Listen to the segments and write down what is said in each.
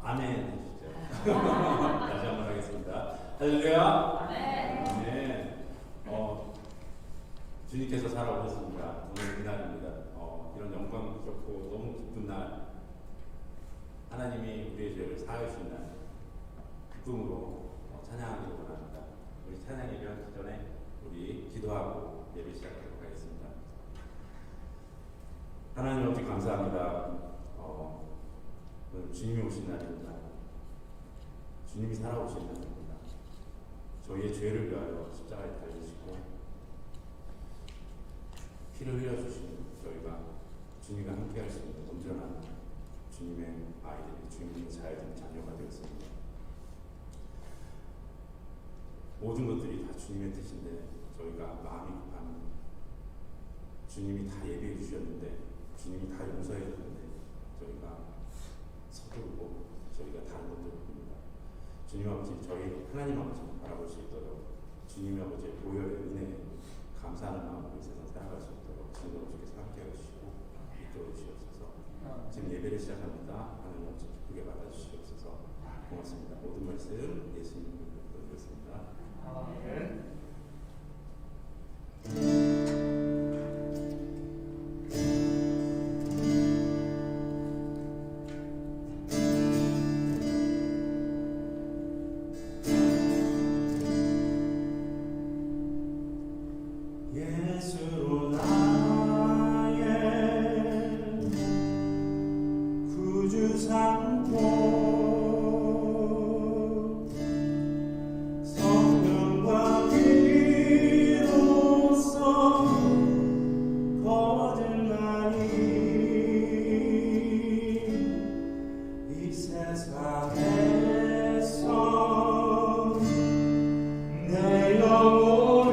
아멘 해주시죠. 다시 한번 하겠습니다. 할렐루야. 아멘. 주님께서 살아오셨습니다. 오늘 이날입니다. 이런 영광스럽고 너무 기쁜 날, 하나님이 우리의 죄를 사하여 주신 날, 기쁨으로 찬양하기를 원합니다. 우리 찬양 예배하기 전에 우리 기도하고 예배 시작하도록 하겠습니다. 하나님 아버지 감사합니다. 오늘 주님이 오신 날입니다. 주님이 살아오신 날입니다. 저희의 죄를 위하여 십자가에 달리시고 피를 흘려주신 저희가 주님과 함께 할 수 있는 온전한 주님의 아이들이, 주님의 자녀들이 자녀가 되었습니다. 모든 것들이 다 주님의 뜻인데 저희가 마음이 급합니다. 주님이 다 예비해 주셨는데, 주님이 다 용서해 줬는데 저희가 서두르고 저희가 다른 것들을 봅니다. 주님 아버지, 저희 하나님 아버지를 바라볼 수 있도록 주님 아버지의 보혈의 은혜에 감사하는 마음으로 이 세상 살아갈 수 있도록 주님 아버지께서 함께 해주시고 이끌어 주시옵소서. 지금 예배를 시작합니다. 하나님 아버지 기쁘게 받아주시옵소서. 고맙습니다. 모든 말씀 예수님 이름으로 드리겠습니다. 아멘. 예수로 나의 구주 삼고 성령과 피로써 거듭나니 이 세상에서 내 영혼이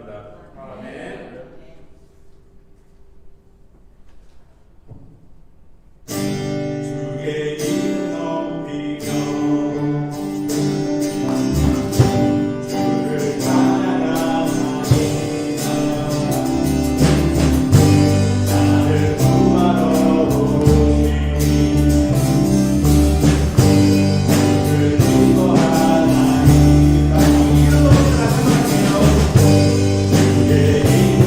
기도드립니다. 아멘. 주의 이름 높이며 주를 찬양하나이다. 나를 구하러 오시니 주를 기뻐하나이다. 이름 높이며 주의 이름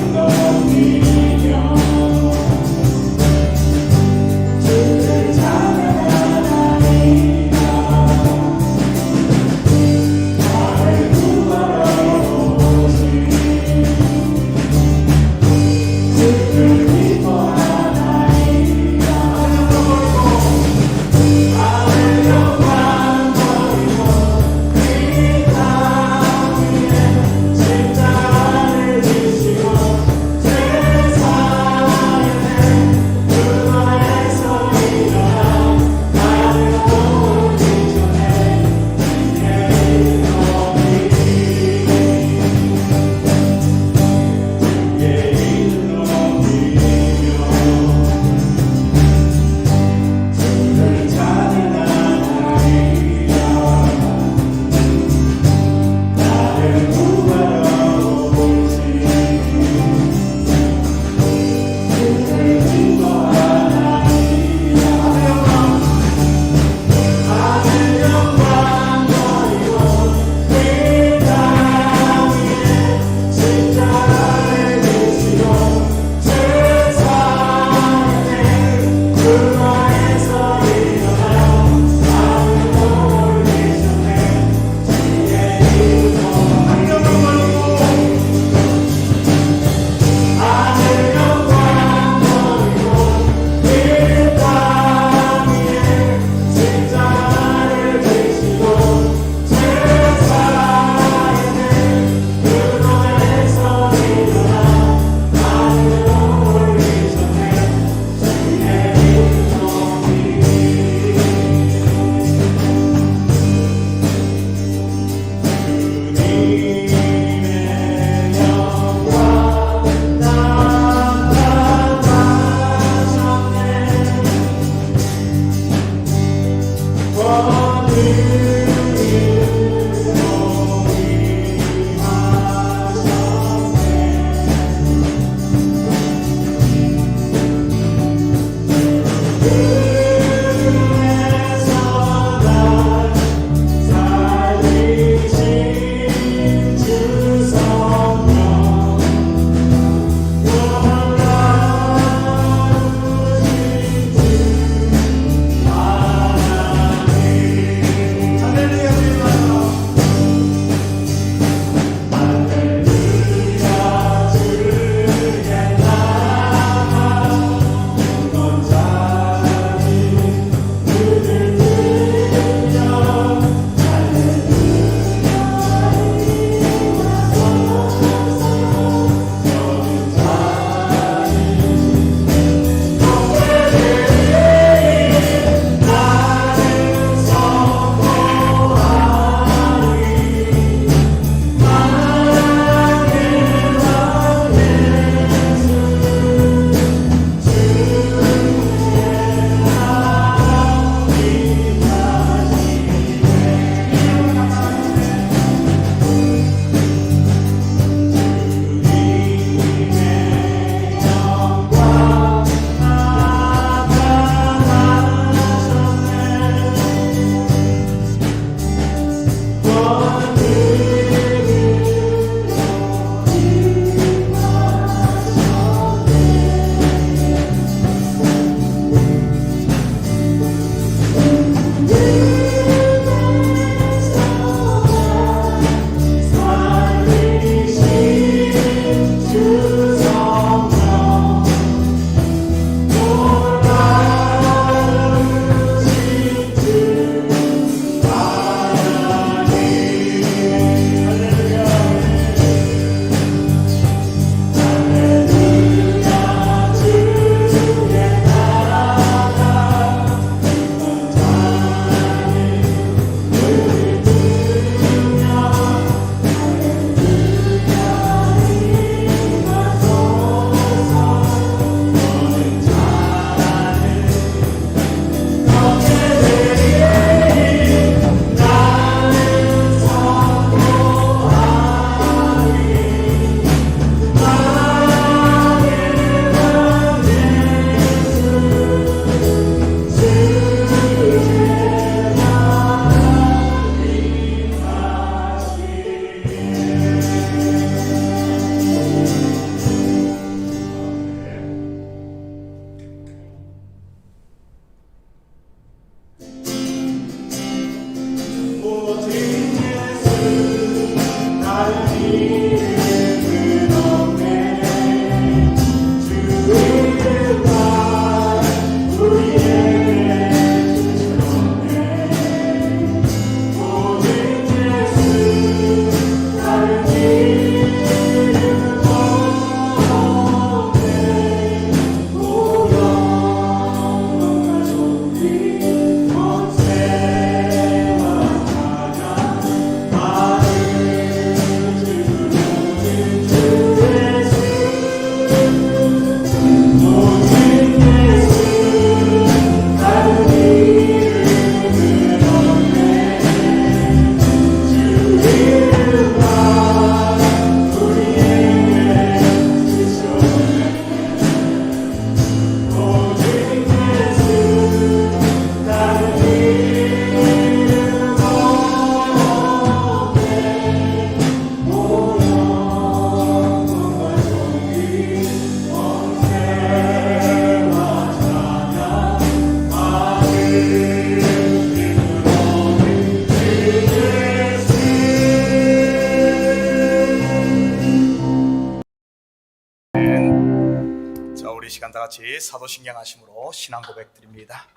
시간 다 같이 사도신경 하심으로 신앙 고백 드립니다.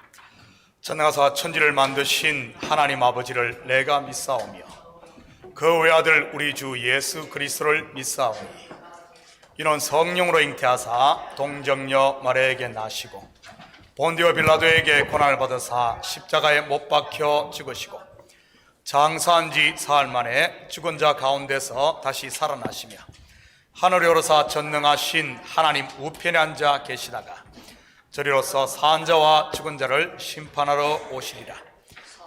전능하사 천지를 만드신 하나님 아버지를 내가 믿사오며 그 외아들 우리 주 예수 그리스도를 믿사오니 이는 성령으로 잉태하사 동정녀 마리아에게 나시고 본디오 빌라도에게 고난을 받으사 십자가에 못 박혀 죽으시고 장사한 지 사흘 만에 죽은 자 가운데서 다시 살아나시며 하늘에 오르사 전능하신 하나님 우편에 앉아 계시다가 저리로서 산 자와 죽은 자를 심판하러 오시리라.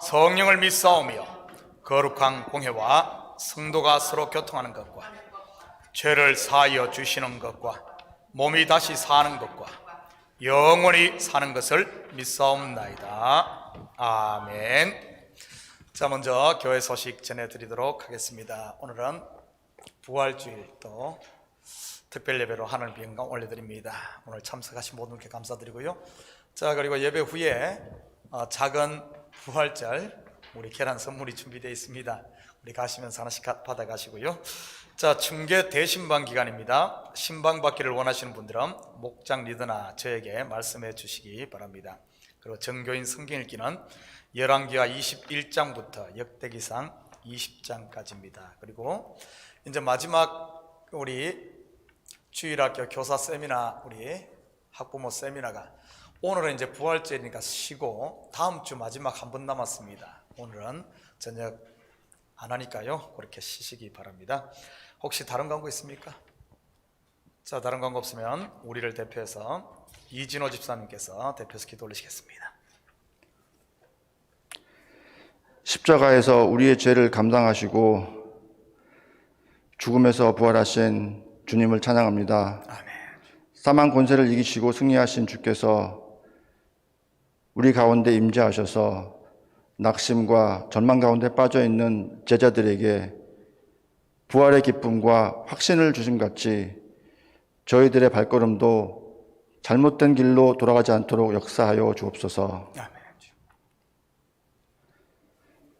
성령을 믿사오며 거룩한 공회와 성도가 서로 교통하는 것과 죄를 사하여 주시는 것과 몸이 다시 사는 것과 영원히 사는 것을 믿사옵나이다. 아멘. 자, 먼저 교회 소식 전해드리도록 하겠습니다. 오늘은 부활주일 또 특별 예배로 하늘 비영감 올려드립니다. 오늘 참석하신 모든 분께 감사드리고요. 자, 그리고 예배 후에 작은 부활절 우리 계란 선물이 준비되어 있습니다. 우리 가시면서 하나씩 받아가시고요. 자, 중계 대신방 기간입니다. 신방 받기를 원하시는 분들은 목장 리더나 저에게 말씀해 주시기 바랍니다. 그리고 정교인 성경 읽기는 열왕기하 21장부터 역대기상 20장까지입니다. 그리고 이제 마지막 우리 주일학교 교사 세미나, 우리 학부모 세미나가 오늘은 이제 부활절이니까 쉬고 다음 주 마지막 한 번 남았습니다. 오늘은 저녁 안 하니까요, 그렇게 쉬시기 바랍니다. 혹시 다른 광고 있습니까? 자, 다른 광고 없으면 우리를 대표해서 이진호 집사님께서 대표해서 기도 올리시겠습니다. 십자가에서 우리의 죄를 감당하시고 죽음에서 부활하신 주님을 찬양합니다. 아멘. 사망 권세를 이기시고 승리하신 주께서 우리 가운데 임재하셔서 낙심과 절망 가운데 빠져있는 제자들에게 부활의 기쁨과 확신을 주심같이 저희들의 발걸음도 잘못된 길로 돌아가지 않도록 역사하여 주옵소서. 아멘.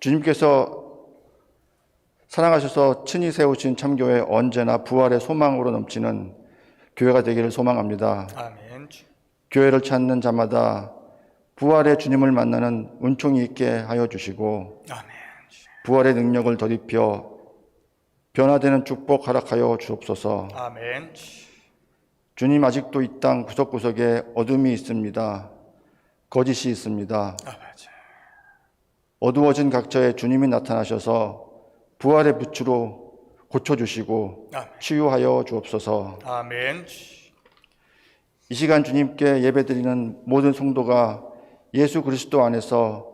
주님께서 사랑하셔서 친히 세우신 참교회 언제나 부활의 소망으로 넘치는 교회가 되기를 소망합니다. 아멘. 교회를 찾는 자마다 부활의 주님을 만나는 은총이 있게 하여 주시고 아멘. 부활의 능력을 덧입혀 변화되는 축복 허락하여 주옵소서. 아멘. 주님, 아직도 이 땅 구석구석에 어둠이 있습니다. 거짓이 있습니다. 아멘. 어두워진 각처에 주님이 나타나셔서 부활의 빛으로 고쳐주시고 아멘. 치유하여 주옵소서. 아멘. 이 시간 주님께 예배드리는 모든 성도가 예수 그리스도 안에서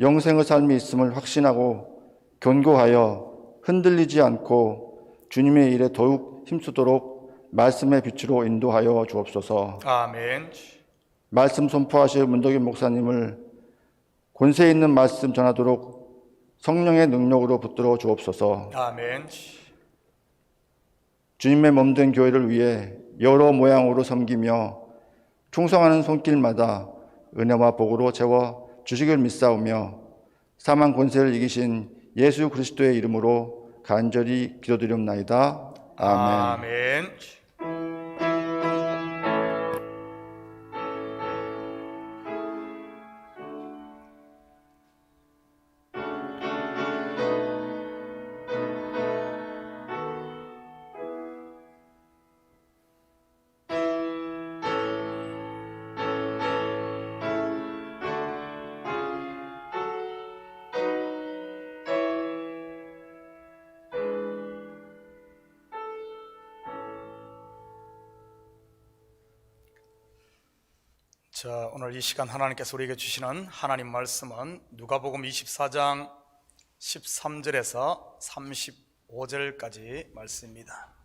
영생의 삶이 있음을 확신하고 견고하여 흔들리지 않고 주님의 일에 더욱 힘쓰도록 말씀의 빛으로 인도하여 주옵소서. 아멘. 말씀 선포하실 문덕인 목사님을 권세 있는 말씀 전하도록 성령의 능력으로 붙들어 주옵소서. 아멘. 주님의 몸된 교회를 위해 여러 모양으로 섬기며 충성하는 손길마다 은혜와 복으로 채워 주시길 믿사오며 사망 권세를 이기신 예수 그리스도의 이름으로 간절히 기도드리옵나이다. 아멘. 아멘. 자, 오늘 이 시간 하나님께서 우리에게 주시는 하나님 말씀은 누가복음 24장 13절에서 35절까지 말씀입니다.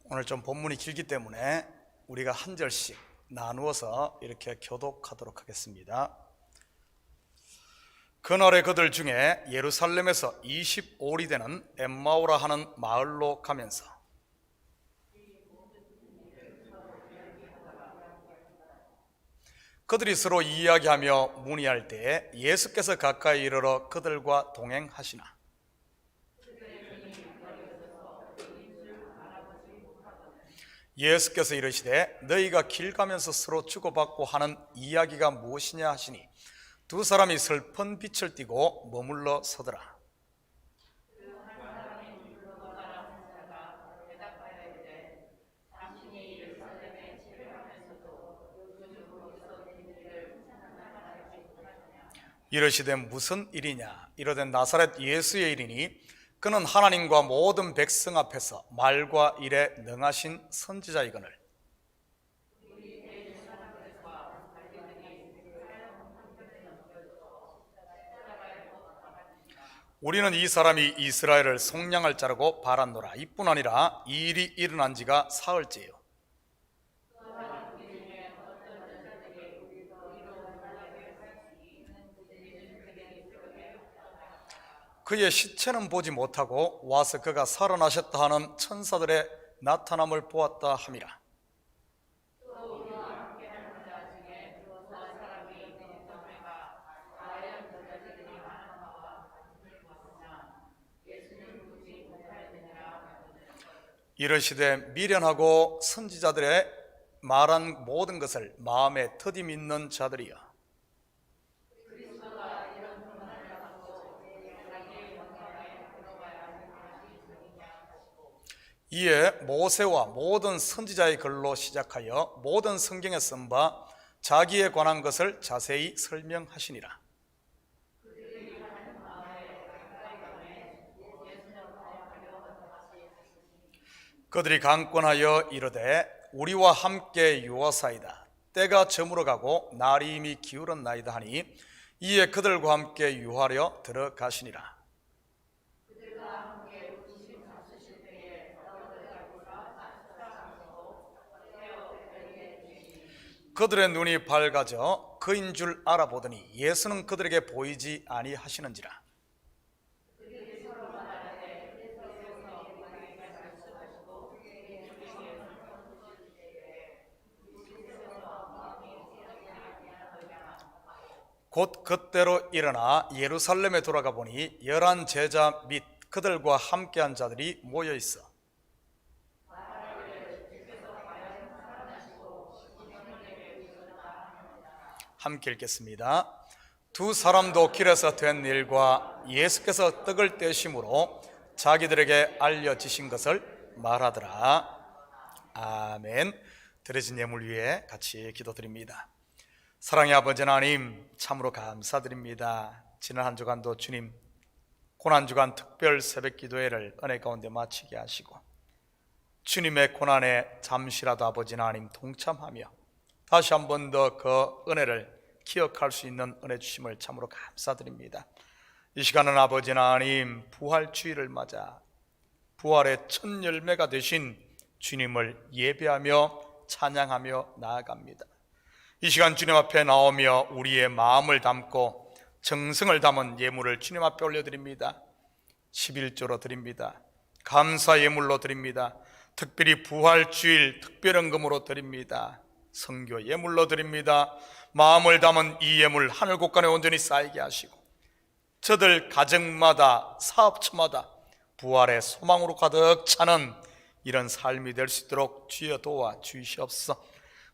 오늘 좀 본문이 길기 때문에 우리가 한 절씩 나누어서 이렇게 교독하도록 하겠습니다. 그날에 그들 중에 예루살렘에서 25里되는 엠마오라 하는 마을로 가면서 그들이 서로 이야기하며 문의할 때에 예수께서 가까이 이르러 그들과 동행하시나 예수께서 이르시되 너희가 길 가면서 서로 주고받고 하는 이야기가 무엇이냐 하시니 두 사람이 슬픈 빛을 띠고 머물러 서더라. 이르시되 무슨 일이냐? 이르되 나사렛 예수의 일이니 그는 하나님과 모든 백성 앞에서 말과 일에 능하신 선지자이거늘. 우리는 이 사람이 이스라엘을 속량할 자라고 바랐노라. 이뿐 아니라 이 일이 일어난 지가 사흘째요. 그의 시체는 보지 못하고 와서 그가 살아나셨다 하는 천사들의 나타남을 보았다 함이라. 이르시되 미련하고 선지자들의 말한 모든 것을 마음에 더디 믿는 자들이여, 이에 모세와 모든 선지자의 글로 시작하여 모든 성경에 쓴 바 자기에 관한 것을 자세히 설명하시니라. 그들이 강권하여 이르되 우리와 함께 유하사이다. 때가 저물어 가고 날이 이미 기울었나이다 하니 이에 그들과 함께 유하려 들어가시니라. 그들의 눈이 밝아져 그인 줄 알아보더니 예수는 그들에게 보이지 아니하시는지라. 곧 그때로 일어나 예루살렘에 돌아가 보니 11 제자 및 그들과 함께한 자들이 모여 있어 함께 읽겠습니다. 두 사람도 길에서 된 일과 예수께서 떡을 떼심으로 자기들에게 알려지신 것을 말하더라. 아멘. 드려진 예물 위에 같이 기도드립니다. 사랑의 아버지 하나님, 참으로 감사드립니다. 지난 한 주간도 주님 고난주간 특별 새벽 기도회를 은혜 가운데 마치게 하시고 주님의 고난에 잠시라도 아버지 하나님 동참하며 다시 한 번 더 그 은혜를 기억할 수 있는 은혜 주심을 참으로 감사드립니다. 이 시간은 아버지 하나님 부활주의를 맞아 부활의 첫 열매가 되신 주님을 예배하며 찬양하며 나아갑니다. 이 시간 주님 앞에 나오며 우리의 마음을 담고 정성을 담은 예물을 주님 앞에 올려드립니다. 11조로 드립니다. 감사 예물로 드립니다. 특별히 부활주일 특별헌금으로 드립니다. 선교 예물로 드립니다. 마음을 담은 이 예물 하늘 곳간에 온전히 쌓이게 하시고 저들 가정마다 사업처마다 부활의 소망으로 가득 차는 이런 삶이 될 수 있도록 주여 도와 주시옵소서.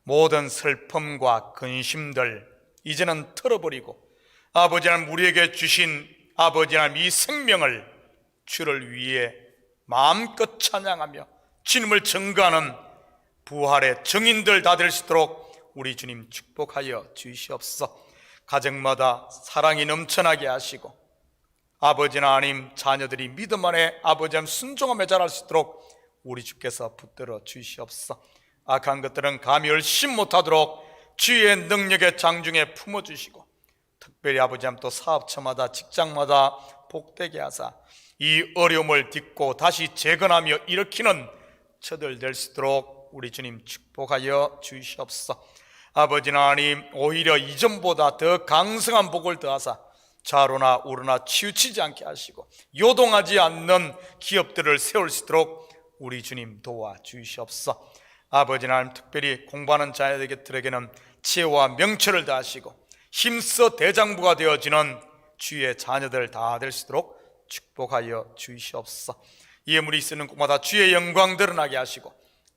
모든 슬픔과 근심들 이제는 털어버리고 아버지 하나님 우리에게 주신 아버지 하나님 이 생명을 주를 위해 마음껏 찬양하며 주님을 증거하는 부활의 증인들 다 될 수 있도록 우리 주님 축복하여 주시옵소서. 가정마다 사랑이 넘쳐나게 하시고 아버지 하나님 자녀들이 믿음 안에 아버지 하나님 순종하며 자랄 수 있도록 우리 주께서 붙들어 주시옵소서. 악한 것들은 감히 얼씬 못하도록 주의 능력의 장중에 품어주시고 특별히 아버지 하나님 또 사업처마다 직장마다 복되게 하사 이 어려움을 딛고 다시 재건하며 일으키는 저들 될 수 있도록 우리 주님 축복하여 주시옵소서. 아버지 하나님 오히려 이전보다 더 강성한 복을 더하사 좌로나 우로나 치우치지 않게 하시고 요동하지 않는 기업들을 세울 수 있도록 우리 주님 도와주시옵소서. 아버지 하나님 특별히 공부하는 자녀들에게는 지혜와 명철을 다하시고 힘써 대장부가 되어지는 주의 자녀들 다 될 수 있도록 축복하여 주시옵소서. 예물이 쓰는 곳마다 주의 영광 드러나게 하시고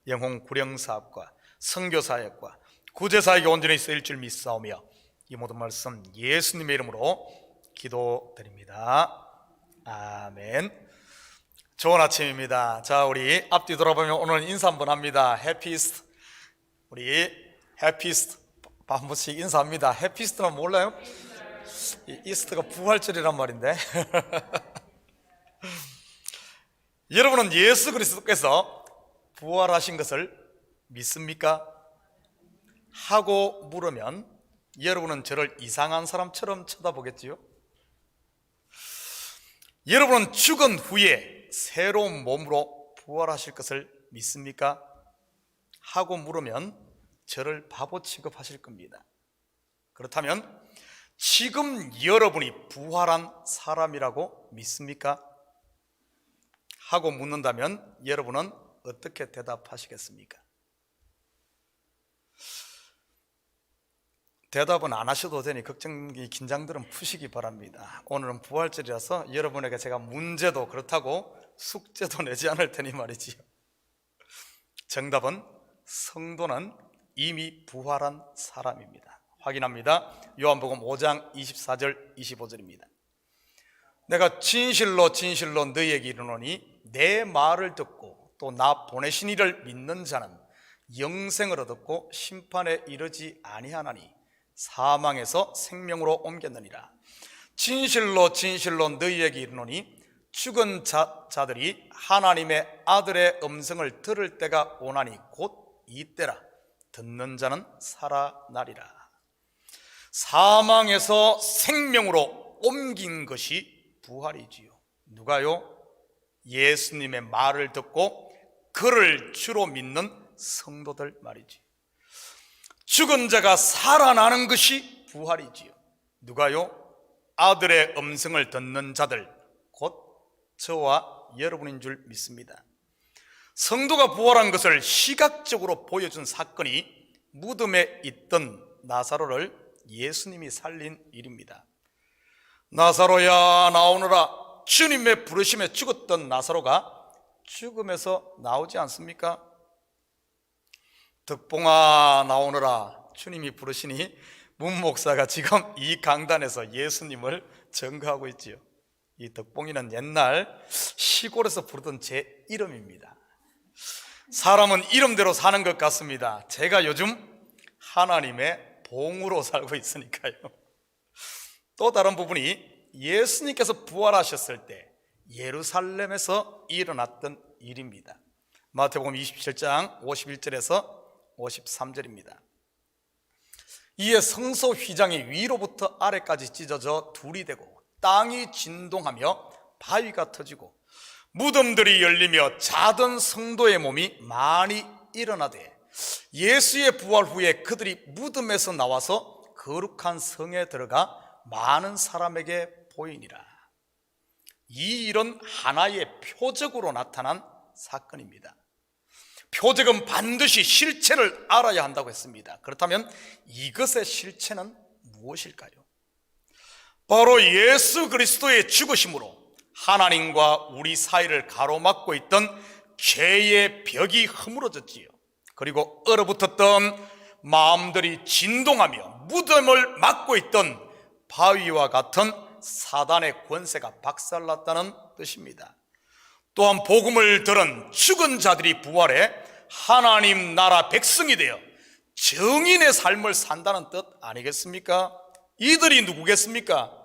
영혼 구령 사업과 선교 사역과 구제 사역에 온전히 쓰일 줄 믿사오며 이 모든 말씀 예수님의 이름으로 기도드립니다. 아멘. 좋은 아침입니다. 자, 우리 앞뒤 돌아보면 오늘 인사 한번 합니다. 해피스트. 우리 해피스트 한 번씩 인사합니다. 해피스트는 몰라요? 이 이스트가 부활절이란 말인데. 여러분은 예수 그리스도께서 부활하신 것을 믿습니까? 하고 물으면 여러분은 저를 이상한 사람처럼 쳐다보겠지요? 여러분은 죽은 후에 새로운 몸으로 부활하실 것을 믿습니까? 하고 물으면 저를 바보 취급하실 겁니다. 그렇다면 지금 여러분이 부활한 사람이라고 믿습니까? 하고 묻는다면 여러분은 어떻게 대답하시겠습니까? 대답은 안 하셔도 되니 걱정이 긴장들은 푸시기 바랍니다. 오늘은 부활절이라서 여러분에게 제가 문제도 그렇다고 숙제도 내지 않을 테니 말이지요. 정답은 성도는 이미 부활한 사람입니다. 확인합니다. 요한복음 5장 24절 25절입니다. 내가 진실로 진실로 너희에게 이르노니 내 말을 듣고 또 나 보내신 이를 믿는 자는 영생을 얻었고 심판에 이르지 아니하나니 사망에서 생명으로 옮겼느니라. 진실로 진실로 너희에게 이르노니 죽은 자들이 하나님의 아들의 음성을 들을 때가 오나니 곧 이때라. 듣는 자는 살아나리라. 사망에서 생명으로 옮긴 것이 부활이지요. 누가요? 예수님의 말을 듣고 그를 주로 믿는 성도들 말이지. 죽은 자가 살아나는 것이 부활이지요. 누가요? 아들의 음성을 듣는 자들, 곧 저와 여러분인 줄 믿습니다. 성도가 부활한 것을 시각적으로 보여준 사건이 무덤에 있던 나사로를 예수님이 살린 일입니다. 나사로야 나오너라. 주님의 부르심에 죽었던 나사로가 죽음에서 나오지 않습니까? 덕봉아 나오너라. 주님이 부르시니 문 목사가 지금 이 강단에서 예수님을 증거하고 있지요. 이 덕봉이는 옛날 시골에서 부르던 제 이름입니다. 사람은 이름대로 사는 것 같습니다. 제가 요즘 하나님의 봉으로 살고 있으니까요. 또 다른 부분이 예수님께서 부활하셨을 때 예루살렘에서 일어났던 일입니다. 마태복음 27장 51절에서 53절입니다. 이에 성소 휘장이 위로부터 아래까지 찢어져 둘이 되고 땅이 진동하며 바위가 터지고 무덤들이 열리며 자던 성도의 몸이 많이 일어나되 예수의 부활 후에 그들이 무덤에서 나와서 거룩한 성에 들어가 많은 사람에게 보이니라. 이 일은 하나의 표적으로 나타난 사건입니다. 표적은 반드시 실체를 알아야 한다고 했습니다. 그렇다면 이것의 실체는 무엇일까요? 바로 예수 그리스도의 죽으심으로 하나님과 우리 사이를 가로막고 있던 죄의 벽이 허물어졌지요. 그리고 얼어붙었던 마음들이 진동하며 무덤을 막고 있던 바위와 같은 사단의 권세가 박살났다는 뜻입니다. 또한 복음을 들은 죽은 자들이 부활해 하나님 나라 백성이 되어 정인의 삶을 산다는 뜻 아니겠습니까? 이들이 누구겠습니까?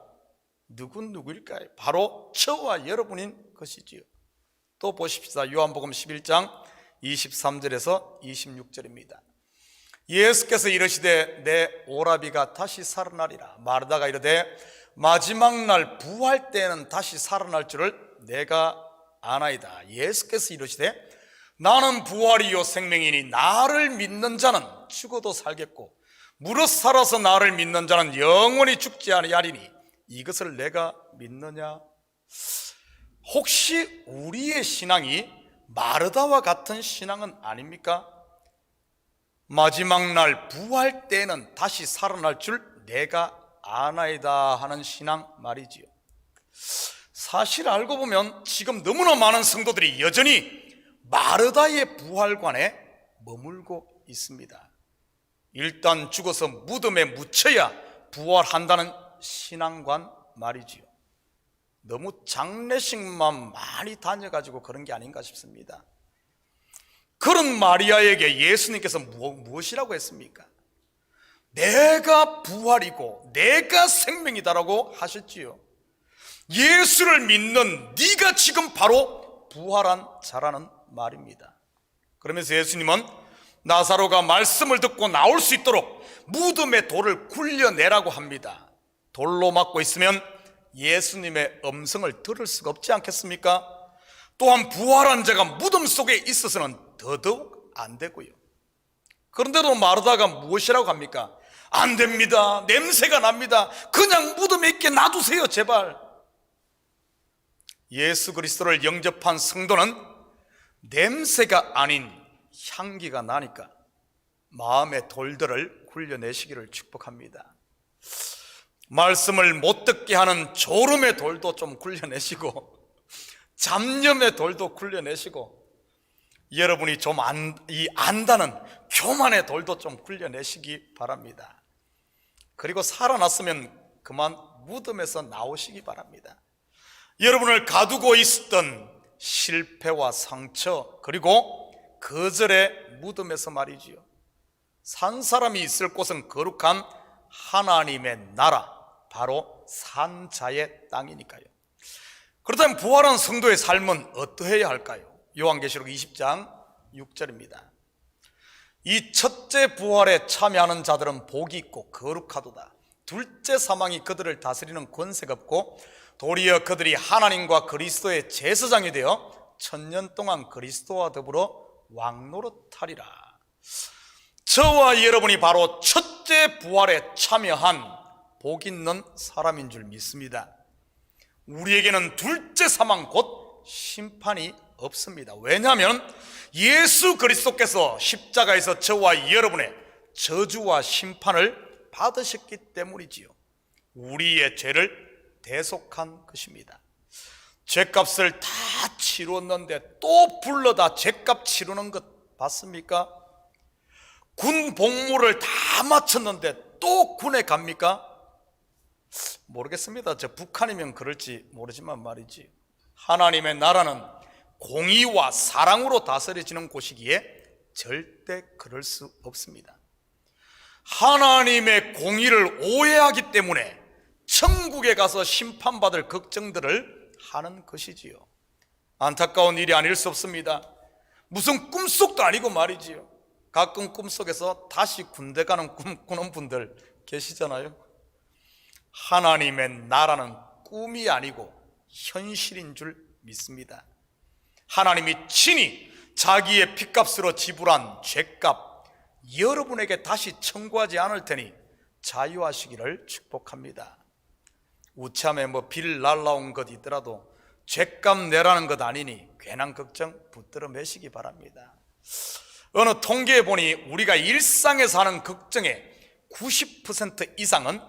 누구일까요? 바로 저와 여러분인 것이지요. 또 보십시다. 요한복음 11장 23절에서 26절입니다. 예수께서 이르시되 내 오라비가 다시 살아나리라. 마르다가 이르되 마지막 날 부활 때에는 다시 살아날 줄을 내가 아나이다. 예수께서 이르시되 나는 부활이요 생명이니 나를 믿는 자는 죽어도 살겠고 무릇 살아서 나를 믿는 자는 영원히 죽지 아니하리니 이것을 내가 믿느냐? 혹시 우리의 신앙이 마르다와 같은 신앙은 아닙니까? 마지막 날 부활 때에는 다시 살아날 줄 내가 아나이다 하는 신앙 말이지요. 사실 알고 보면 지금 너무나 많은 성도들이 여전히 마르다의 부활관에 머물고 있습니다. 일단 죽어서 무덤에 묻혀야 부활한다는 신앙관 말이지요. 너무 장례식만 많이 다녀가지고 그런 게 아닌가 싶습니다. 그런 마리아에게 예수님께서 무엇이라고 했습니까? 내가 부활이고 내가 생명이다라고 하셨지요. 예수를 믿는 네가 지금 바로 부활한 자라는 말입니다. 그러면서 예수님은 나사로가 말씀을 듣고 나올 수 있도록 무덤에 돌을 굴려내라고 합니다. 돌로 막고 있으면 예수님의 음성을 들을 수가 없지 않겠습니까? 또한 부활한 자가 무덤 속에 있어서는 더더욱 안 되고요. 그런데도 마르다가 무엇이라고 합니까? 안 됩니다. 냄새가 납니다. 그냥 무덤에 있게 놔두세요, 제발. 예수 그리스도를 영접한 성도는 냄새가 아닌 향기가 나니까 마음의 돌들을 굴려내시기를 축복합니다. 말씀을 못 듣게 하는 졸음의 돌도 좀 굴려내시고 잡념의 돌도 굴려내시고 여러분이 좀 안다는 교만의 돌도 좀 굴려내시기 바랍니다. 그리고 살아났으면 그만 무덤에서 나오시기 바랍니다. 여러분을 가두고 있었던 실패와 상처 그리고 거절의 무덤에서 말이지요. 산 사람이 있을 곳은 거룩한 하나님의 나라, 바로 산자의 땅이니까요. 그렇다면 부활한 성도의 삶은 어떠해야 할까요? 요한계시록 20장 6절입니다. 이 첫째 부활에 참여하는 자들은 복이 있고 거룩하도다. 둘째 사망이 그들을 다스리는 권세가 없고 도리어 그들이 하나님과 그리스도의 제사장이 되어 천년 동안 그리스도와 더불어 왕노릇하리라. 저와 여러분이 바로 첫째 부활에 참여한 복 있는 사람인 줄 믿습니다. 우리에게는 둘째 사망 곧 심판이 없습니다. 왜냐하면 예수 그리스도께서 십자가에서 저와 여러분의 저주와 심판을 받으셨기 때문이지요. 우리의 죄를 대속한 것입니다. 죄값을 다 치렀는데 또 불러다 죄값 치르는 것 봤습니까? 군 복무를 다 마쳤는데 또 군에 갑니까? 모르겠습니다. 저 북한이면 그럴지 모르지만 말이지, 하나님의 나라는 공의와 사랑으로 다스려지는 곳이기에 절대 그럴 수 없습니다. 하나님의 공의를 오해하기 때문에 천국에 가서 심판받을 걱정들을 하는 것이지요. 안타까운 일이 아닐 수 없습니다. 무슨 꿈속도 아니고 말이지요. 가끔 꿈속에서 다시 군대 가는 꿈 꾸는 분들 계시잖아요. 하나님의 나라는 꿈이 아니고 현실인 줄 믿습니다. 하나님이 친히 자기의 피값으로 지불한 죄값 여러분에게 다시 청구하지 않을 테니 자유하시기를 축복합니다. 우참에 빌 날라온 것 있더라도 죄값 내라는 것 아니니 괜한 걱정 붙들어 매시기 바랍니다. 어느 통계에 보니 우리가 일상에서 하는 걱정의 90% 이상은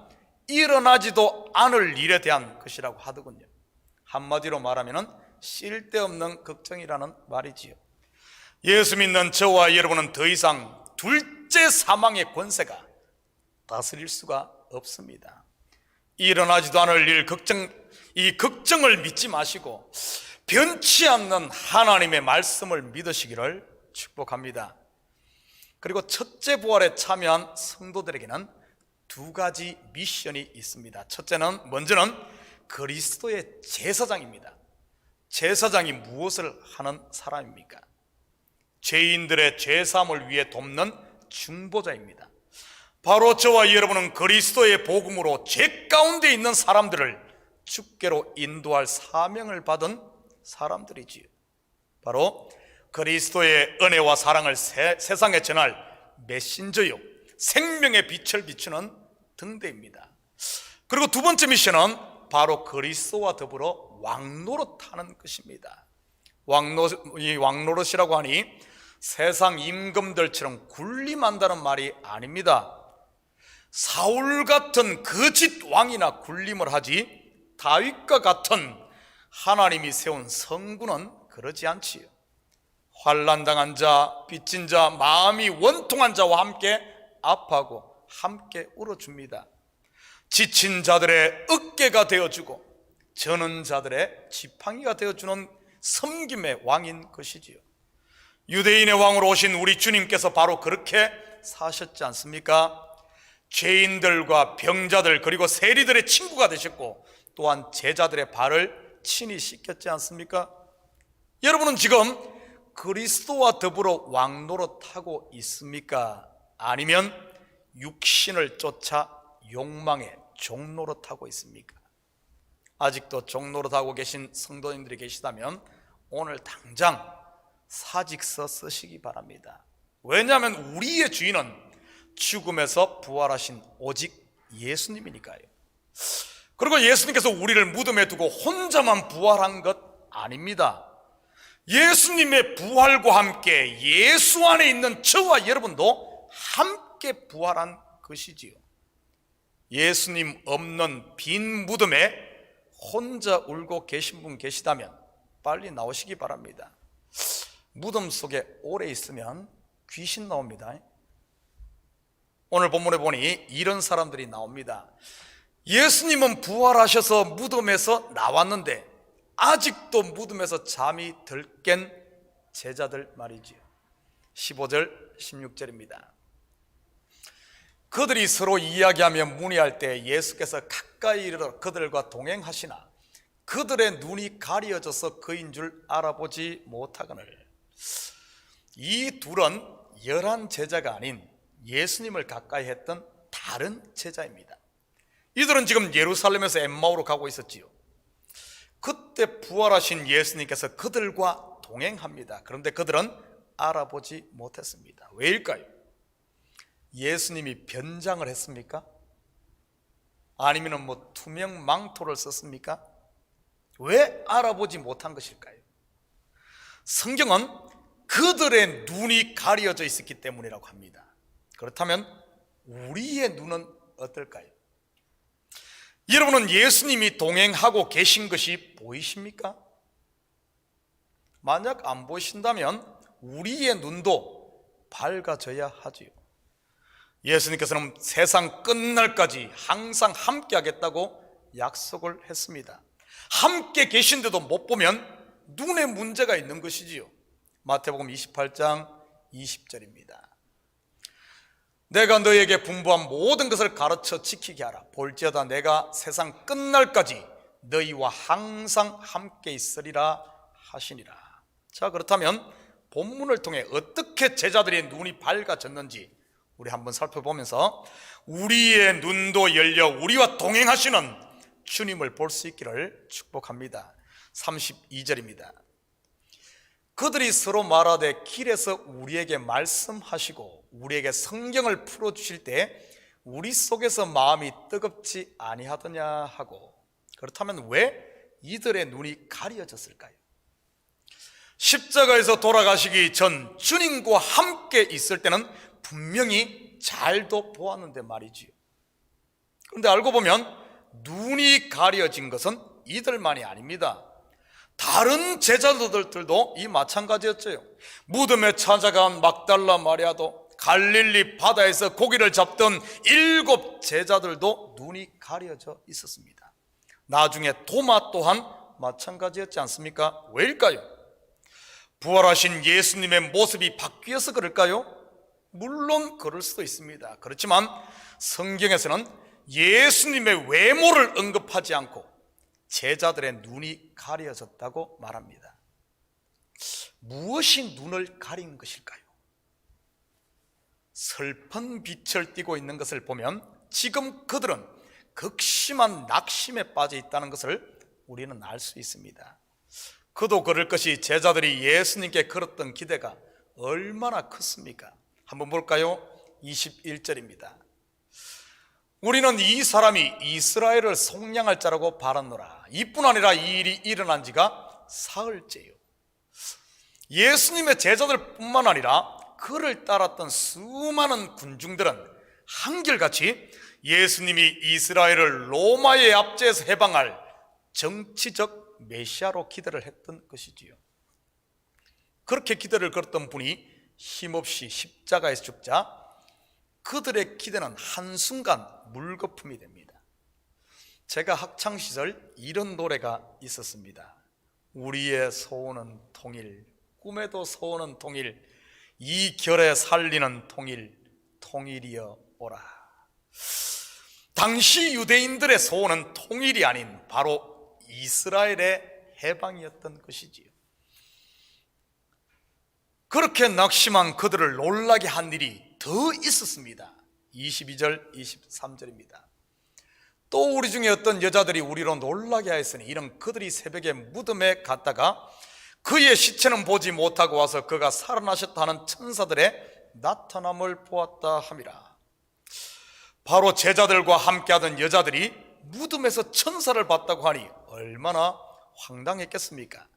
일어나지도 않을 일에 대한 것이라고 하더군요. 한마디로 말하면 쓸데없는 걱정이라는 말이지요. 예수 믿는 저와 여러분은 더 이상 둘째 사망의 권세가 다스릴 수가 없습니다. 일어나지도 않을 일 이 걱정을 믿지 마시고 변치 않는 하나님의 말씀을 믿으시기를 축복합니다. 그리고 첫째 부활에 참여한 성도들에게는 두 가지 미션이 있습니다. 먼저는 그리스도의 제사장입니다. 제사장이 무엇을 하는 사람입니까? 죄인들의 죄사함을 위해 돕는 중보자입니다. 바로 저와 여러분은 그리스도의 복음으로 죄 가운데 있는 사람들을 주께로 인도할 사명을 받은 사람들이지요. 바로 그리스도의 은혜와 사랑을 세상에 전할 메신저요, 생명의 빛을 비추는 등대입니다. 그리고 두 번째 미션은 바로 그리스도와 더불어 왕노릇하는 것입니다. 왕노릇이라고 하니 세상 임금들처럼 군림한다는 말이 아닙니다. 사울 같은 거짓 왕이나 군림을 하지 다윗과 같은 하나님이 세운 성군은 그러지 않지요. 환난당한 자, 빚진 자, 마음이 원통한 자와 함께 아파하고 함께 울어줍니다. 지친 자들의 어깨가 되어주고 저는 자들의 지팡이가 되어주는 섬김의 왕인 것이지요. 유대인의 왕으로 오신 우리 주님께서 바로 그렇게 사셨지 않습니까? 죄인들과 병자들 그리고 세리들의 친구가 되셨고 또한 제자들의 발을 친히 씻겼지 않습니까? 여러분은 지금 그리스도와 더불어 왕노릇하고 있습니까? 아니면 육신을 쫓아 욕망에 종노릇하고 있습니까? 아직도 종노릇하고 계신 성도님들이 계시다면 오늘 당장 사직서 쓰시기 바랍니다. 왜냐하면 우리의 주인은 죽음에서 부활하신 오직 예수님이니까요. 그리고 예수님께서 우리를 무덤에 두고 혼자만 부활한 것 아닙니다. 예수님의 부활과 함께 예수 안에 있는 저와 여러분도 함께 부활한 것이지요. 예수님 없는 빈 무덤에 혼자 울고 계신 분 계시다면 빨리 나오시기 바랍니다. 무덤 속에 오래 있으면 귀신 나옵니다. 오늘 본문에 보니 이런 사람들이 나옵니다. 예수님은 부활하셔서 무덤에서 나왔는데 아직도 무덤에서 잠이 덜 깬 제자들 말이지요. 15절 16절입니다. 그들이 서로 이야기하며 문의할 때 예수께서 가까이 이르러 그들과 동행하시나 그들의 눈이 가려져서 그인 줄 알아보지 못하거늘. 이 둘은 11 제자가 아닌 예수님을 가까이 했던 다른 제자입니다. 이들은 지금 예루살렘에서 엠마오로 가고 있었지요. 그때 부활하신 예수님께서 그들과 동행합니다. 그런데 그들은 알아보지 못했습니다. 왜일까요? 예수님이 변장을 했습니까? 아니면 투명 망토를 썼습니까? 왜 알아보지 못한 것일까요? 성경은 그들의 눈이 가려져 있었기 때문이라고 합니다. 그렇다면 우리의 눈은 어떨까요? 여러분은 예수님이 동행하고 계신 것이 보이십니까? 만약 안 보이신다면 우리의 눈도 밝아져야 하지요. 예수님께서는 세상 끝날까지 항상 함께 하겠다고 약속을 했습니다. 함께 계신데도 못 보면 눈에 문제가 있는 것이지요. 마태복음 28장 20절입니다. 내가 너에게 분부한 모든 것을 가르쳐 지키게 하라. 볼지어다 내가 세상 끝날까지 너희와 항상 함께 있으리라 하시니라. 자, 그렇다면 본문을 통해 어떻게 제자들의 눈이 밝아졌는지 우리 한번 살펴보면서 우리의 눈도 열려 우리와 동행하시는 주님을 볼 수 있기를 축복합니다. 32절입니다. 그들이 서로 말하되 길에서 우리에게 말씀하시고 우리에게 성경을 풀어주실 때 우리 속에서 마음이 뜨겁지 아니하더냐 하고. 그렇다면 왜 이들의 눈이 가려졌을까요? 십자가에서 돌아가시기 전 주님과 함께 있을 때는 분명히 잘도 보았는데 말이지요. 그런데 알고 보면 눈이 가려진 것은 이들만이 아닙니다. 다른 제자들도 이 마찬가지였죠. 무덤에 찾아간 막달라 마리아도 갈릴리 바다에서 고기를 잡던 7 제자들도 눈이 가려져 있었습니다. 나중에 도마 또한 마찬가지였지 않습니까? 왜일까요? 부활하신 예수님의 모습이 바뀌어서 그럴까요? 물론 그럴 수도 있습니다. 그렇지만 성경에서는 예수님의 외모를 언급하지 않고 제자들의 눈이 가려졌다고 말합니다. 무엇이 눈을 가린 것일까요? 슬픈 빛을 띠고 있는 것을 보면 지금 그들은 극심한 낙심에 빠져 있다는 것을 우리는 알 수 있습니다. 그도 그럴 것이 제자들이 예수님께 걸었던 기대가 얼마나 컸습니까? 한번 볼까요? 21절입니다. 우리는 이 사람이 이스라엘을 속량할 자라고 바랐노라. 이뿐 아니라 이 일이 일어난 지가 사흘째요. 예수님의 제자들뿐만 아니라 그를 따랐던 수많은 군중들은 한결같이 예수님이 이스라엘을 로마의 압제에서 해방할 정치적 메시아로 기대를 했던 것이지요. 그렇게 기대를 걸었던 분이 힘없이 십자가에서 죽자 그들의 기대는 한순간 물거품이 됩니다. 제가 학창시절 이런 노래가 있었습니다. 우리의 소원은 통일, 꿈에도 소원은 통일, 이 결에 살리는 통일, 통일이여 오라. 당시 유대인들의 소원은 통일이 아닌 바로 이스라엘의 해방이었던 것이지요. 그렇게 낙심한 그들을 놀라게 한 일이 더 있었습니다. 22절, 23절입니다. 또 우리 중에 어떤 여자들이 우리로 놀라게 하였으니 이는 그들이 새벽에 무덤에 갔다가 그의 시체는 보지 못하고 와서 그가 살아나셨다 하는 천사들의 나타남을 보았다 함이라. 바로 제자들과 함께하던 여자들이 무덤에서 천사를 봤다고 하니 얼마나 황당했겠습니까?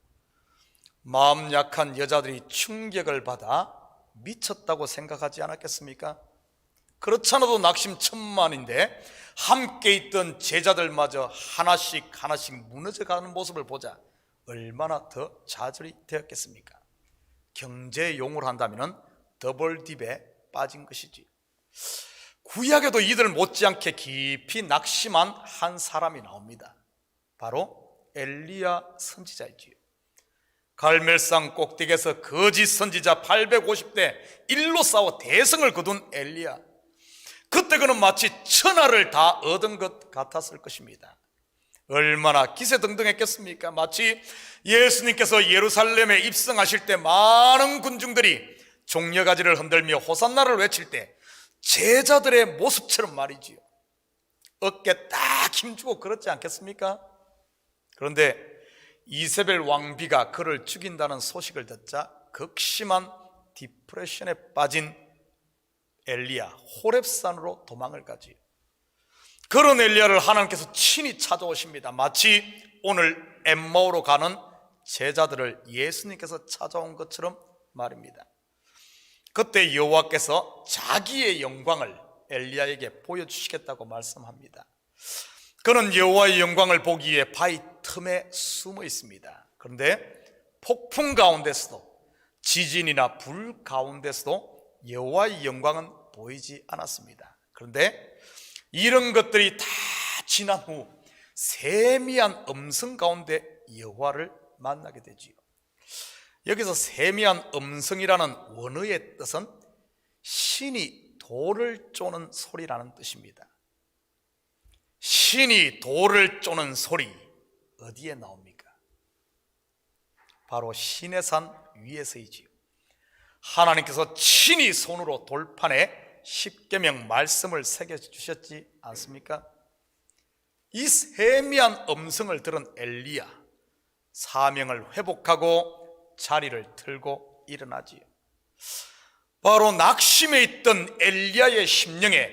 마음 약한 여자들이 충격을 받아 미쳤다고 생각하지 않았겠습니까? 그렇잖아도 낙심천만인데 함께 있던 제자들마저 하나씩 무너져가는 모습을 보자 얼마나 더 좌절이 되었겠습니까? 경제 용어를 한다면 더블딥에 빠진 것이지. 구약에도 이들 못지않게 깊이 낙심한 한 사람이 나옵니다. 바로 엘리야 선지자이지요. 갈멜산 꼭대기에서 거짓 선지자 850대 1로 싸워 대성을 거둔 엘리야. 그때 그는 마치 천하를 다 얻은 것 같았을 것입니다. 얼마나 기세등등했겠습니까? 마치 예수님께서 예루살렘에 입성하실 때 많은 군중들이 종려가지를 흔들며 호산나를 외칠 때 제자들의 모습처럼 말이지요. 어깨 딱 힘주고 그렇지 않겠습니까? 그런데 이세벨 왕비가 그를 죽인다는 소식을 듣자 극심한 디프레션에 빠진 엘리야, 호렙산으로 도망을 가지요. 그런 엘리야를 하나님께서 친히 찾아오십니다. 마치 오늘 엠마오로 가는 제자들을 예수님께서 찾아온 것처럼 말입니다. 그때 여호와께서 자기의 영광을 엘리야에게 보여주시겠다고 말씀합니다. 그는 여호와의 영광을 보기 위해 바위 틈에 숨어 있습니다. 그런데 폭풍 가운데서도 지진이나 불 가운데서도 여호와의 영광은 보이지 않았습니다. 그런데 이런 것들이 다 지난 후 세미한 음성 가운데 여호와를 만나게 되지요. 여기서 세미한 음성이라는 원어의 뜻은 신이 돌을 쪼는 소리라는 뜻입니다. 신이 돌을 쪼는 소리 어디에 나옵니까? 바로 시내산 위에서이지요. 하나님께서 친히 손으로 돌판에 십계명 말씀을 새겨주셨지 않습니까? 이 세미한 음성을 들은 엘리야 사명을 회복하고 자리를 틀고 일어나지요. 바로 낙심에 있던 엘리야의 심령에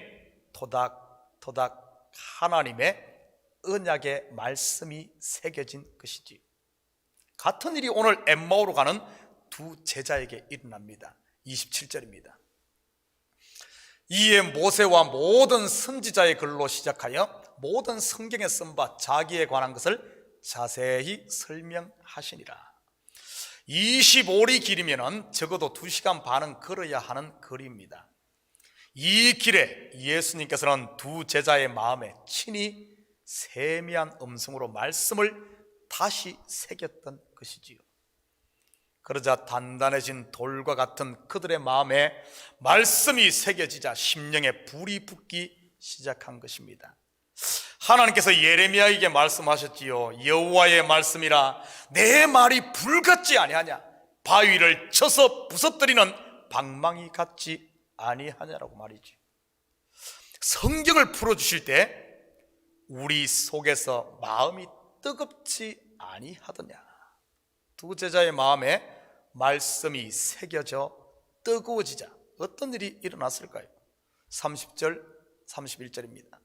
토닥토닥 하나님의 언약의 말씀이 새겨진 것이지. 같은 일이 오늘 엠마오로 가는 두 제자에게 일어납니다. 27절입니다. 이에 모세와 모든 선지자의 글로 시작하여 모든 성경에 쓴 바 자기에 관한 것을 자세히 설명하시니라. 25리 길이면 적어도 2시간 반은 걸어야 하는 거리입니다. 이 길에 예수님께서는 두 제자의 마음에 친히 세미한 음성으로 말씀을 다시 새겼던 것이지요. 그러자 단단해진 돌과 같은 그들의 마음에 말씀이 새겨지자 심령에 불이 붙기 시작한 것입니다. 하나님께서 예레미야에게 말씀하셨지요. 여호와의 말씀이라 내 말이 불같지 아니하냐, 바위를 쳐서 부서뜨리는 방망이 같지 아니하냐라고 말이지. 성경을 풀어주실 때 우리 속에서 마음이 뜨겁지 아니하더냐. 두 제자의 마음에 말씀이 새겨져 뜨거워지자 어떤 일이 일어났을까요? 30절 31절입니다.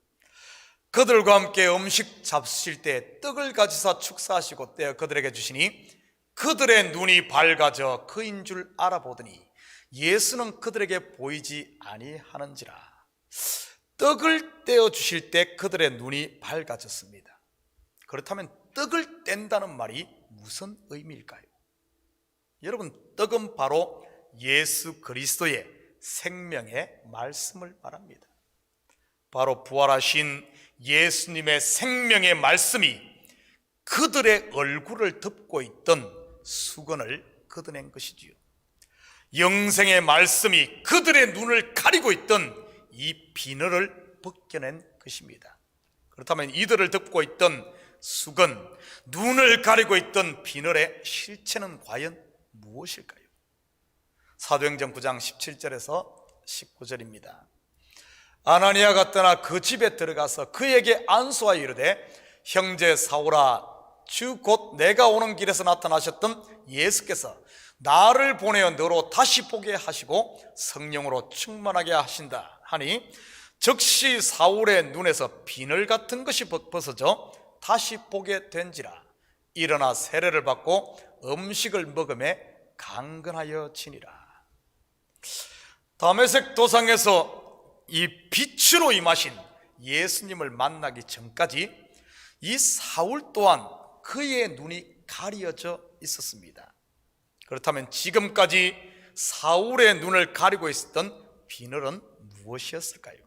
그들과 함께 음식 잡수실 때 떡을 가지사 축사하시고 떼어 그들에게 주시니 그들의 눈이 밝아져 그인 줄 알아보더니 예수는 그들에게 보이지 아니하는지라. 떡을 떼어 주실 때 그들의 눈이 밝아졌습니다. 그렇다면 떡을 뗀다는 말이 무슨 의미일까요? 여러분, 떡은 바로 예수 그리스도의 생명의 말씀을 말합니다. 바로 부활하신 예수님의 생명의 말씀이 그들의 얼굴을 덮고 있던 수건을 걷어낸 것이지요. 영생의 말씀이 그들의 눈을 가리고 있던 이 비늘을 벗겨낸 것입니다. 그렇다면 이들을 덮고 있던 수건, 눈을 가리고 있던 비늘의 실체는 과연 무엇일까요? 사도행전 9장 17절에서 19절입니다. 아나니아가 떠나 그 집에 들어가서 그에게 안수하여 이르되, 형제 사울아, 주 곧 내가 오는 길에서 나타나셨던 예수께서 나를 보내어 너로 다시 보게 하시고 성령으로 충만하게 하신다 하니, 즉시 사울의 눈에서 비늘 같은 것이 벗어져 다시 보게 된지라. 일어나 세례를 받고 음식을 먹음에 강건하여 지니라. 다메섹 도상에서 이 빛으로 임하신 예수님을 만나기 전까지 이 사울 또한 그의 눈이 가려져 있었습니다. 그렇다면 지금까지 사울의 눈을 가리고 있었던 비늘은 무엇이었을까요?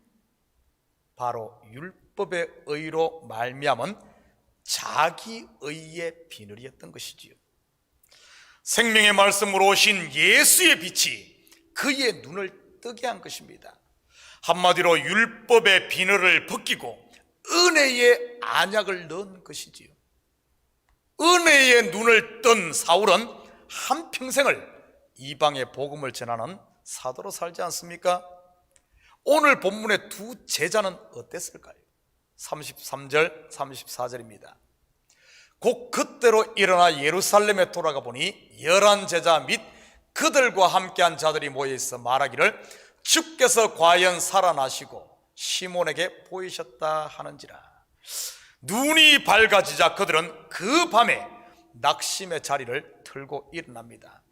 바로 율법의 의로 말미암은 자기의의 비늘이었던 것이지요. 생명의 말씀으로 오신 예수의 빛이 그의 눈을 뜨게 한 것입니다. 한마디로 율법의 비늘을 벗기고 은혜의 안약을 넣은 것이지요. 은혜의 눈을 뜬 사울은 한평생을 이방의 복음을 전하는 사도로 살지 않습니까? 오늘 본문의 두 제자는 어땠을까요? 33절, 34절입니다. 곧 그때로 일어나 예루살렘에 돌아가 보니 11 제자 및 그들과 함께한 자들이 모여있어 말하기를, 주께서 과연 살아나시고 시몬에게 보이셨다 하는지라. 눈이 밝아지자 그들은 그 밤에 낙심의 자리를 틀고 일어납니다.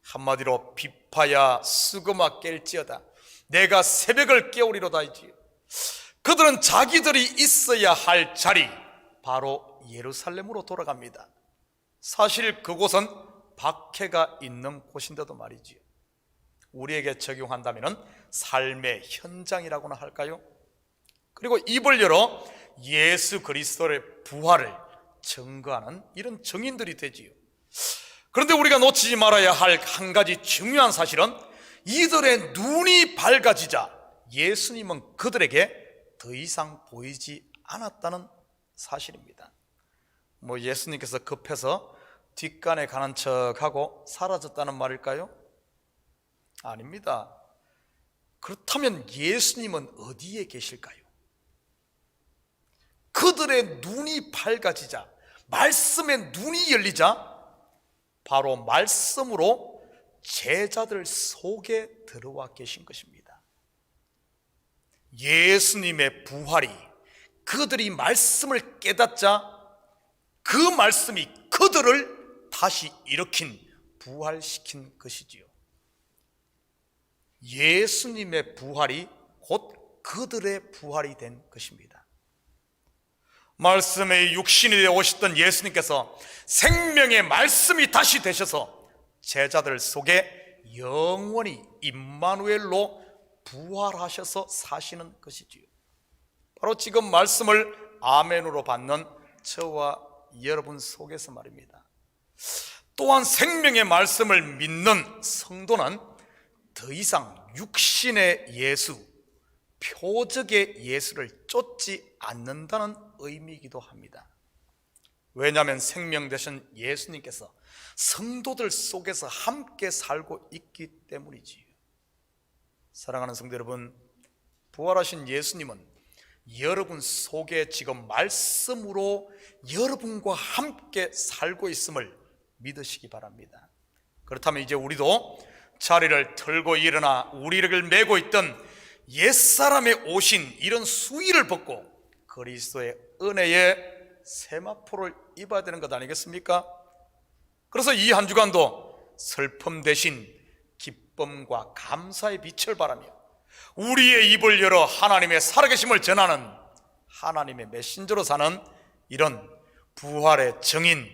한마디로 비파야 수그마 깰지어다, 내가 새벽을 깨우리로다이지요. 그들은 자기들이 있어야 할 자리, 바로 예루살렘으로 돌아갑니다. 사실 그곳은 박해가 있는 곳인데도 말이지요. 우리에게 적용한다면 삶의 현장이라고나 할까요? 그리고 입을 열어 예수 그리스도의 부활을 증거하는 이런 증인들이 되지요. 그런데 우리가 놓치지 말아야 할 한 가지 중요한 사실은, 이들의 눈이 밝아지자 예수님은 그들에게 더 이상 보이지 않았다는 사실입니다. 예수님께서 급해서 뒷간에 가는 척하고 사라졌다는 말일까요? 아닙니다. 그렇다면 예수님은 어디에 계실까요? 그들의 눈이 밝아지자, 말씀의 눈이 열리자 바로 말씀으로 제자들 속에 들어와 계신 것입니다. 예수님의 부활이 그들이 말씀을 깨닫자 그 말씀이 그들을 다시 일으킨, 부활시킨 것이지요. 예수님의 부활이 곧 그들의 부활이 된 것입니다. 말씀의 육신이 되어 오셨던 예수님께서 생명의 말씀이 다시 되셔서 제자들 속에 영원히 임마누엘로 부활하셔서 사시는 것이지요. 바로 지금 말씀을 아멘으로 받는 저와 여러분 속에서 말입니다. 또한 생명의 말씀을 믿는 성도는 더 이상 육신의 예수, 표적의 예수를 쫓지 않는다는 의미이기도 합니다. 왜냐하면 생명 되신 예수님께서 성도들 속에서 함께 살고 있기 때문이지요. 사랑하는 성도 여러분, 부활하신 예수님은 여러분 속에 지금 말씀으로 여러분과 함께 살고 있음을 믿으시기 바랍니다. 그렇다면 이제 우리도 자리를 틀고 일어나 우리를 메고 있던 옛사람의 오신 이런 수의를 벗고 그리스도의 은혜의 세마포를 입어야 되는 것 아니겠습니까? 그래서 이 한 주간도 슬픔 대신 기쁨과 감사의 빛을 바라며 우리의 입을 열어 하나님의 살아계심을 전하는 하나님의 메신저로 사는 이런 부활의 증인,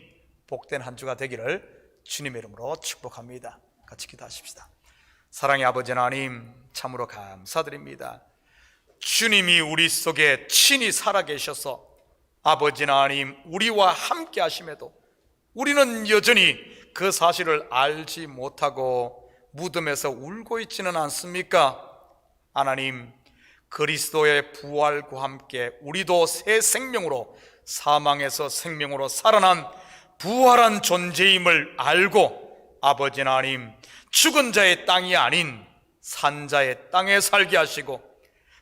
복된 한 주가 되기를 주님의 이름으로 축복합니다. 같이 기도하십시다. 사랑의 아버지 하나님, 참으로 감사드립니다. 주님이 우리 속에 친히 살아계셔서 아버지 하나님 우리와 함께 하심에도 우리는 여전히 그 사실을 알지 못하고 무덤에서 울고 있지는 않습니까? 하나님, 그리스도의 부활과 함께 우리도 새 생명으로, 사망에서 생명으로 살아난 부활한 존재임을 알고 아버지 하나님, 죽은 자의 땅이 아닌 산 자의 땅에 살게 하시고,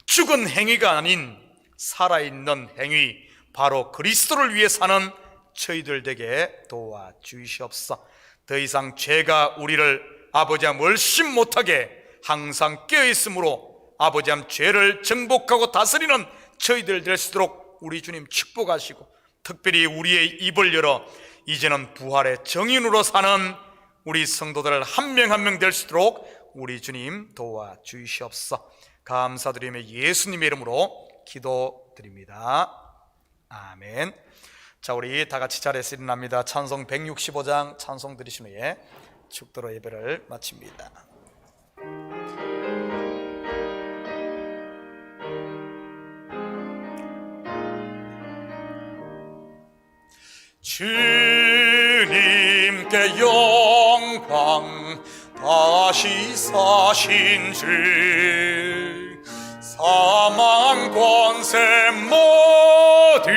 죽은 행위가 아닌 살아있는 행위, 바로 그리스도를 위해 사는 저희들 되게 도와주시옵소서. 더 이상 죄가 우리를 아버지 멀심 못하게 항상 깨어있으므로 아버지 죄를 정복하고 다스리는 저희들 될 수 있도록 우리 주님 축복하시고, 특별히 우리의 입을 열어 이제는 부활의 정인으로 사는 우리 성도들 한 명 한 명 될 수 있도록 우리 주님 도와주시옵소서. 감사드리며 예수님의 이름으로 기도드립니다. 아멘. 자, 우리 다 같이 자리에서 일어납니다. 찬송 165장 찬송 드리신 후에 축도로 예배를 마칩니다. 주님께 영광, 다시 사신 주, 사망 권세 모두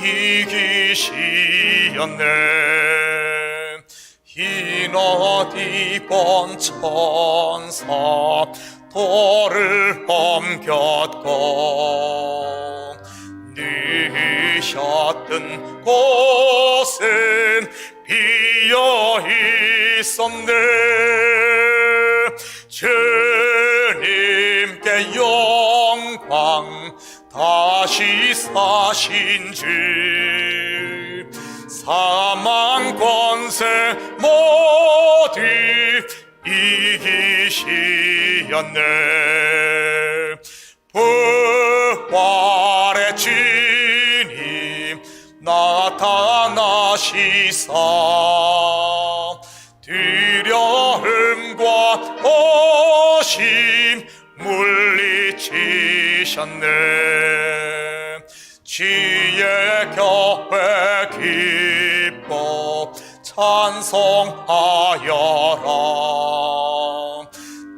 이기시었네. 흰옷 입은 천사 돌을 옮겼고, 누셨던 곳은 비어 있었네. 주님께 영광, 다시 사신 주, 사망 권세 모두 이기시었네. 부활의 주님 나타나시사 두려움과 오심 물리치셨네. 주의 교회 기뻐 찬송하여라.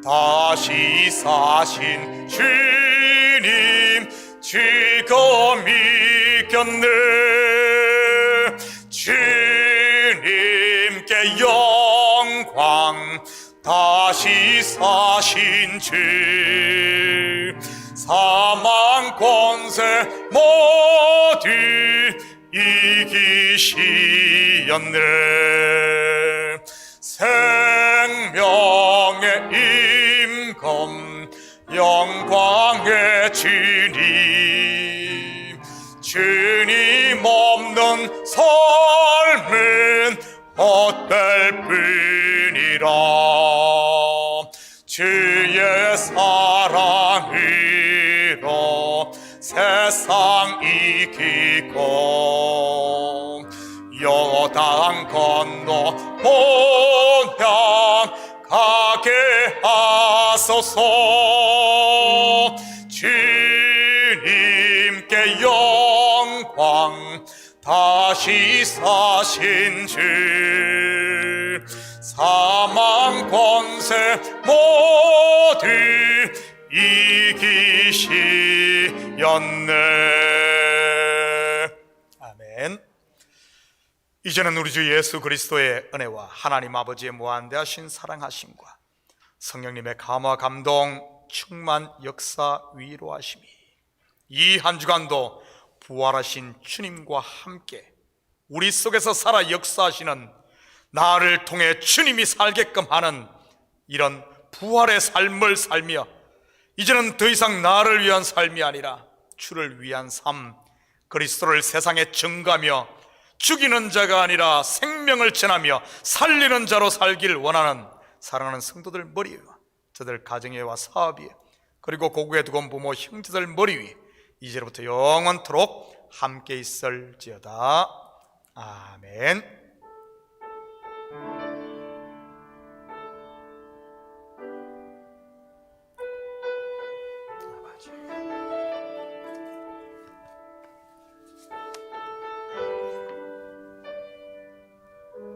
다시 사신 주님 지금 이겼네. 주님께 영광, 다시 사신 주, 사망 권세 모두 이기시었네. 생명의 임금, 영광의 주님, 주님 없는 삶은 헛될 뿐이라. 주의 사랑으로 세상 이기고, 요단 건너 본향 가게 하소서. 주님께 영광, 다시 사신 주, 사망 권세 모두 이기시었네. 아멘. 이제는 우리 주 예수 그리스도의 은혜와 하나님 아버지의 무한대하신 사랑하심과 성령님의 감화 감동 충만 역사 위로하심이 이 한 주간도 부활하신 주님과 함께 우리 속에서 살아 역사하시는, 나를 통해 주님이 살게끔 하는 이런 부활의 삶을 살며, 이제는 더 이상 나를 위한 삶이 아니라 주를 위한 삶, 그리스도를 세상에 증거하며 죽이는 자가 아니라 생명을 전하며 살리는 자로 살길 원하는 사랑하는 성도들 머리 위와 저들 가정에와 사업에, 그리고 고국에 두고 온 부모 형제들 머리 위에 이제부터 영원토록 함께 있을지어다. 아멘.